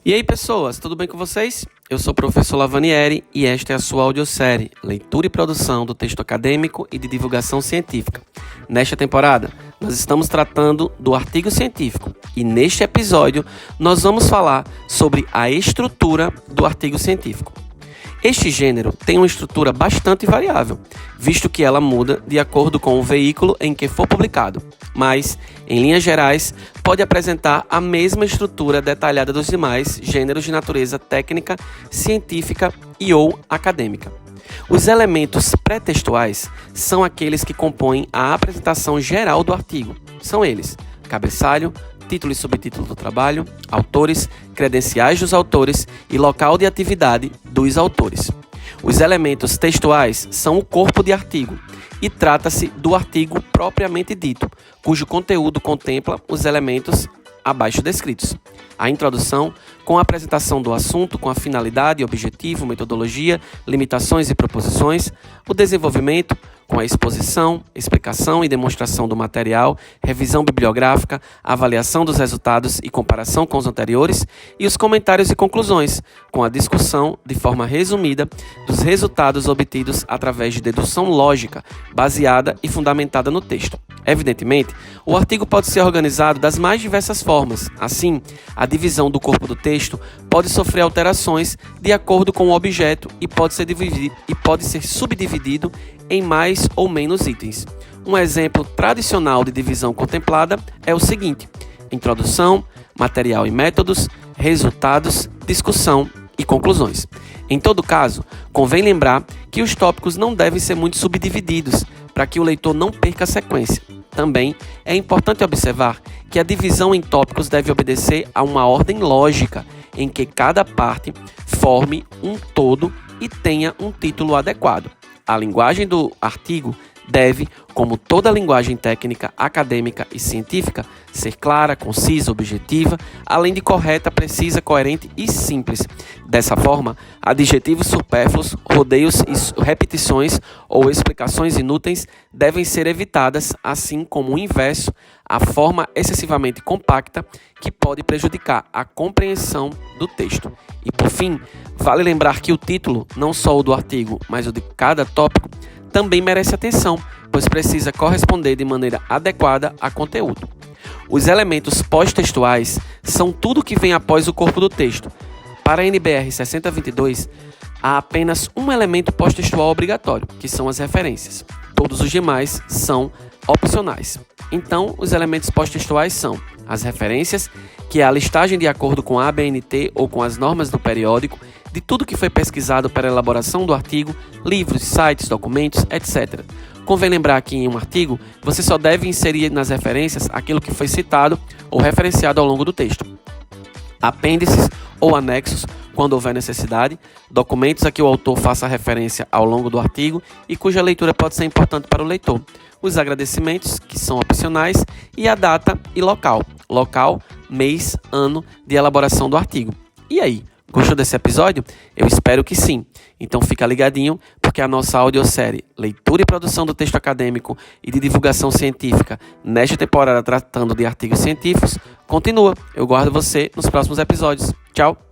E aí, pessoas, tudo bem com vocês? Eu sou o professor Lavanieri e esta é a sua audiosérie Leitura e Produção do Texto Acadêmico e de Divulgação Científica. Nesta temporada, nós estamos tratando do artigo científico e neste episódio nós vamos falar sobre a estrutura do artigo científico. Este gênero tem uma estrutura bastante variável, visto que ela muda de acordo com o veículo em que for publicado, mas, em linhas gerais, pode apresentar a mesma estrutura detalhada dos demais gêneros de natureza técnica, científica e ou acadêmica. Os elementos pré-textuais são aqueles que compõem a apresentação geral do artigo. São eles: cabeçalho, título e subtítulo do trabalho, autores, credenciais dos autores e local de atividade dos autores. Os elementos textuais são o corpo de artigo e trata-se do artigo propriamente dito, cujo conteúdo contempla os elementos abaixo descritos. A introdução, com a apresentação do assunto com a finalidade, objetivo, metodologia, limitações e proposições. O desenvolvimento, com a exposição, explicação e demonstração do material, revisão bibliográfica, avaliação dos resultados e comparação com os anteriores. E os comentários e conclusões, com a discussão, de forma resumida, dos resultados obtidos através de dedução lógica, baseada e fundamentada no texto. Evidentemente, o artigo pode ser organizado das mais diversas formas. Assim, a divisão do corpo do texto pode sofrer alterações de acordo com o objeto e pode ser subdividido em mais ou menos itens. Um exemplo tradicional de divisão contemplada é o seguinte: introdução, material e métodos, resultados, discussão e conclusões. Em todo caso, convém lembrar que os tópicos não devem ser muito subdivididos para que o leitor não perca a sequência. Também é importante observar que a divisão em tópicos deve obedecer a uma ordem lógica, em que cada parte forme um todo e tenha um título adequado. A linguagem do artigo deve, como toda linguagem técnica, acadêmica e científica, ser clara, concisa, objetiva, além de correta, precisa, coerente e simples. Dessa forma, adjetivos supérfluos, rodeios e repetições ou explicações inúteis devem ser evitadas, assim como o inverso, a forma excessivamente compacta que pode prejudicar a compreensão do texto. E por fim, vale lembrar que o título, não só o do artigo, mas o de cada tópico, também merece atenção, pois precisa corresponder de maneira adequada a conteúdo. Os elementos pós-textuais são tudo que vem após o corpo do texto. Para a NBR 6022, há apenas um elemento pós-textual obrigatório, que são as referências. Todos os demais são opcionais. Então, os elementos pós-textuais são as referências, que é a listagem de acordo com a ABNT ou com as normas do periódico, de tudo que foi pesquisado para a elaboração do artigo, livros, sites, documentos, etc. Convém lembrar que em um artigo, você só deve inserir nas referências aquilo que foi citado ou referenciado ao longo do texto. Apêndices ou anexos, quando houver necessidade, documentos a que o autor faça referência ao longo do artigo e cuja leitura pode ser importante para o leitor. Os agradecimentos, que são opcionais, e a data e local. Local, mês, ano de elaboração do artigo. E aí? Gostou desse episódio? Eu espero que sim. Então fica ligadinho, porque a nossa audiosérie Leitura e Produção do Texto Acadêmico e de Divulgação Científica, nesta temporada tratando de artigos científicos, continua. Eu guardo você nos próximos episódios. Tchau!